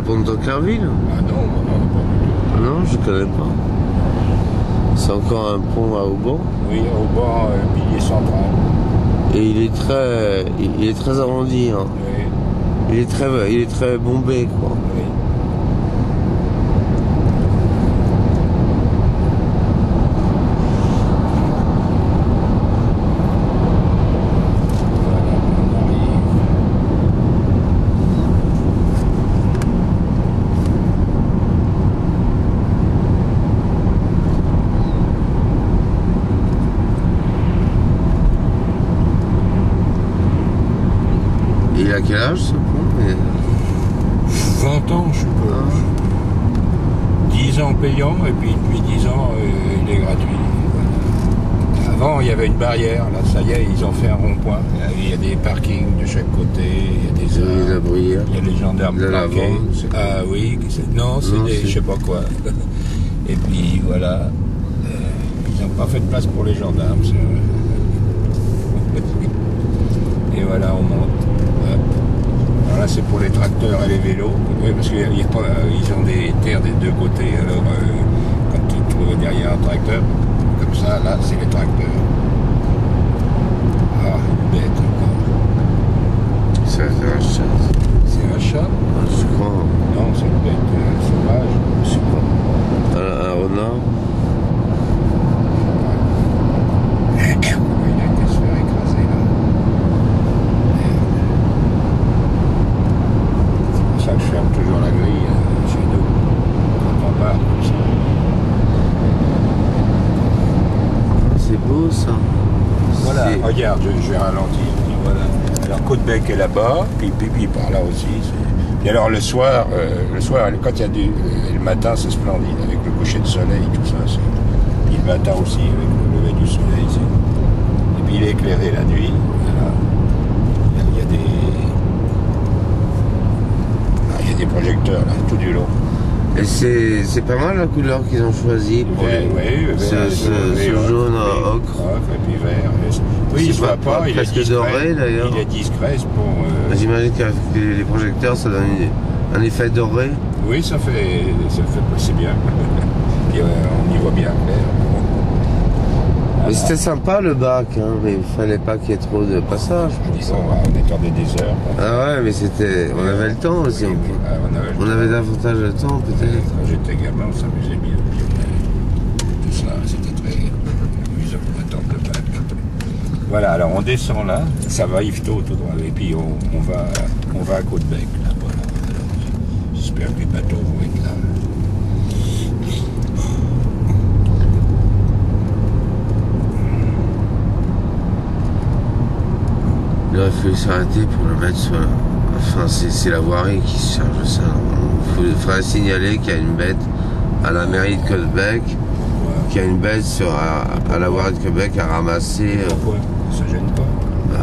pont de Tancarville? Ah non, pas. Non, je connais pas. C'est encore un pont à Auban. Oui, au bord pilier central. Et il est très arrondi. Hein. Oui, Il est très bombé, quoi. oui. Il a quel âge, ce pont? 20 ans, je suppose. 10 ans payant, et puis depuis 10 ans, il est gratuit. Voilà. Avant, il y avait une barrière. Là, ça y est, ils ont fait un rond-point. Il y a des parkings de chaque côté. Il y a des arbres. Il y a les gendarmes planqués. Ah oui, non, c'est des je sais pas quoi. Et puis voilà, ils n'ont pas fait de place pour les gendarmes. Et voilà, on monte. Alors là, c'est pour les tracteurs et les vélos, parce qu'ils ont des terres des deux côtés. Alors, quand tu te trouves derrière un tracteur, comme ça, là, c'est les tracteurs. Ah, une bête encore. C'est un chat. C'est un chat? Je crois. Non, c'est une bête sauvage. Je sais pas. Un renard? Il a été se faire écraser là. C'est pour ça que je ferme toujours la grille chez nous quand on part comme ça. C'est beau, ça. Voilà, regarde, je vais ralentir. Voilà. Alors Côte-Bec est là-bas, puis par là aussi. Et alors le soir, quand il y a le matin, c'est splendide avec le coucher de soleil, tout ça. Puis le matin aussi avec le lever du soleil. Et puis il est éclairé la nuit. Voilà. Il y a des projecteurs là, tout du long. Et c'est pas mal la couleur qu'ils ont choisie pour ce jaune ocre. Et puis vert. Oui, il se voit pas, il est discret. Doré d'ailleurs. Il est discret pour. J'imagine qu'avec les projecteurs, ça donne un effet doré. Oui, ça fait c'est bien. Puis, on y voit bien clair. Mais c'était sympa le bac, hein, mais il fallait pas qu'il y ait trop de passages. Disons, on attendait des heures. Ah ouais, mais on avait le temps aussi. On avait davantage de temps peut-être. Quand j'étais gamin, on s'amusait bien. Tout ça, c'était très amusant d'attendre le bac. Voilà, alors on descend là, ça va Yvetot tout droit, et puis on va à Côte-Bec là, voilà. J'espère que les bateaux vont être là. Il aurait fallu s'arrêter pour le mettre sur la... Enfin, c'est la voirie qui se charge de ça. Il faudrait signaler qu'il y a une bête à la mairie de Côte-Bec, qu'il y a une bête à la voirie de Québec à ramasser. Pourquoi? Ça gêne pas? Bah,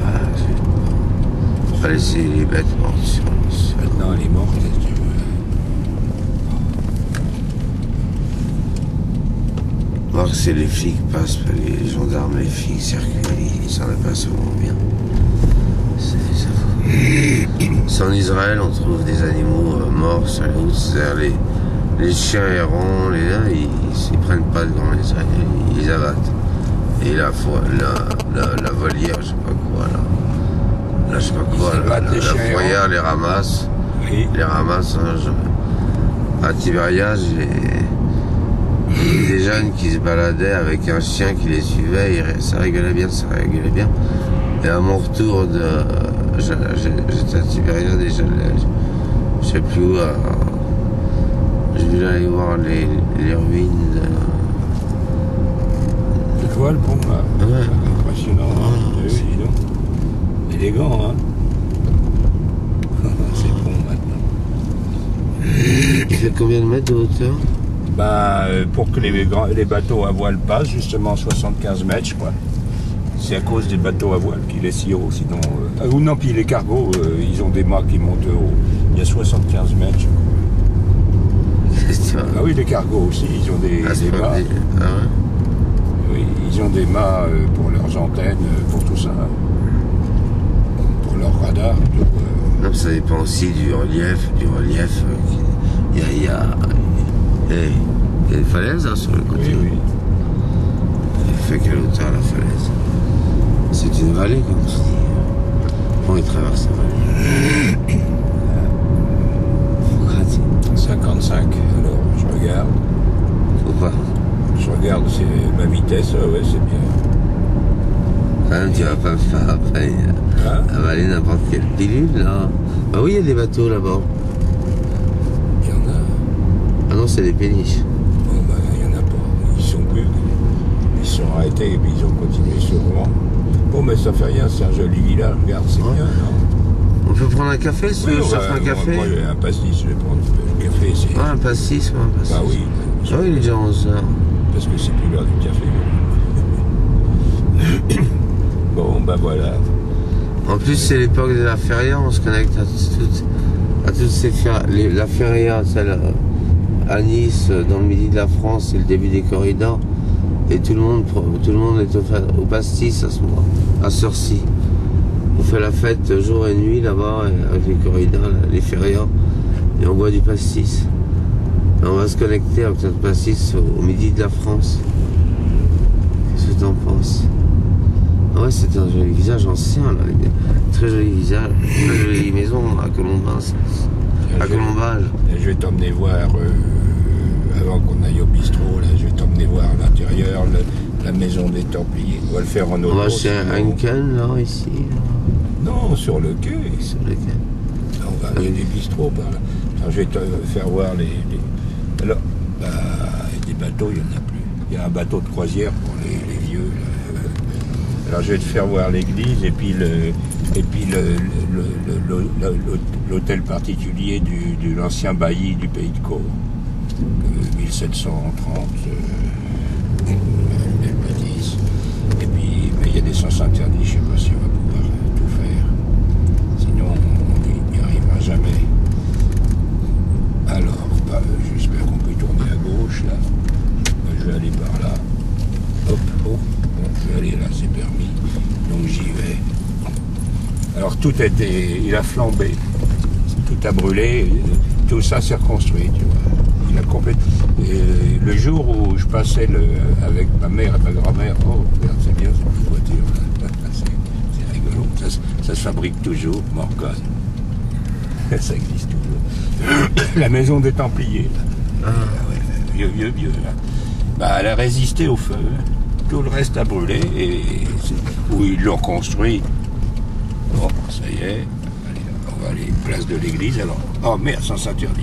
il faut laisser les bêtes mortes sur... Maintenant, elle est morte, qu'est-ce que tu veux? Voir que c'est les flics passent, les gendarmes, les flics circulent, ils s'en passent vraiment bien. C'est en Israël, on trouve des animaux morts sur les routes, c'est-à-dire les chiens errants, ils prennent pas de gants, ils les abattent. Et la volière, je sais pas quoi, là je sais pas quoi, la fourrière les ramasse, oui. Les ramasse. À Tibérias, j'ai des jeunes qui se baladaient avec un chien qui les suivait, et ça rigolait bien. Et à mon retour j'étais à Tibérias déjà, je sais plus où, je voulais aller voir les ruines Tu vois le pont là? Ouais. Impressionnant, hein? Dis donc. Élégant, hein? C'est bon maintenant. Il fait combien de mètres de hauteur? Pour que les bateaux à voile passent, justement 75 mètres, je crois. C'est à cause des bateaux à voile qu'il est si haut, sinon... ou non, puis les cargos, ils ont des mâts qui montent haut. Il y a 75 mètres, je crois. Ah oui, les cargos aussi, ils ont des mâts. Ah ouais? Oui, ils ont des mâts pour leurs antennes, pour tout ça. Pour leur radar. Non, ça dépend aussi du relief. Il y a une falaise là, sur le côté. Oui, oui. Il fait quelle hauteur la falaise? C'est une vallée, comme tu dis. Bon, il traverse la vallée. Faut gratter. 55. Alors, je regarde. Faut pas. Je regarde ma vitesse. Ouais, c'est bien. Quand même, tu vas pas me faire après avaler n'importe quelle pilule, là. Bah oui, il y a des bateaux là-bas. Il y en a. Ah non, c'est des péniches. Bon, bah, il n'y en a pas. Ils sont plus. Ils sont arrêtés et puis ils ont continué sur le vent. Bon, mais ça fait rien, c'est un joli village. Regarde, c'est bien, non? On peut prendre un café, si tu veux, ça fait un café? Moi, un pastis, je vais prendre le café. Ah, un pastis, ouais, un pastis. Bah oui. Ah oui, il est déjà 11h. Parce que c'est plus l'heure du café. Bon, bah voilà. En plus, c'est l'époque de la feria, on se connecte à toutes ces férias. La feria, celle à Nice, dans le midi de la France, c'est le début des corridors. Et tout le monde est au pastis à ce moment, à Surcy. On fait la fête jour et nuit là-bas, avec les corridors, les férias, et on boit du pastis. Et on va se connecter avec notre pastis au midi de la France. Qu'est-ce que tu en penses? Ah ouais, c'est un joli visage ancien, là. Très joli visage, très jolie maison à Colombin, à Colombage. Je vais t'emmener voir, avant qu'on aille au bistrot, là, je vais t'emmener voir à l'intérieur, la maison des Templiers. On va le faire en auto. On va chez Heineken, là, ici. Là. Non, sur le quai. Sur le quai. Là, on va aller des bistrots par là. Alors, je vais te faire voir les... Alors, bah, des bateaux, il n'y en a plus. Il y a un bateau de croisière pour les vieux, là. Alors je vais te faire voir l'église et puis l'hôtel particulier de l'ancien bailli du pays de Caux. 1730, belle bâtisse. Et puis mais il y a des sens interdits, je ne sais pas si on va pouvoir tout faire. Sinon on n'y arrivera jamais. Alors, bah, j'espère qu'on peut tourner à gauche là. Moi, je vais aller par là. Hop, oh. Je vais aller là, c'est permis, donc j'y vais. Alors tout a été, il a flambé, tout a brûlé, tout ça s'est reconstruit, tu vois. Il a complètement. Le jour où je passais avec ma mère et ma grand-mère, oh regarde, c'est bien cette voiture, c'est rigolo, ça se fabrique toujours, Morgan. Ça existe toujours. La maison des Templiers, là. Ouais, vieux, là. Bah, elle a résisté au feu. Tout le reste a brûlé et où ils l'ont construit. Bon, ça y est. Allez, on va aller place de l'église alors. Oh merde, sens interdit.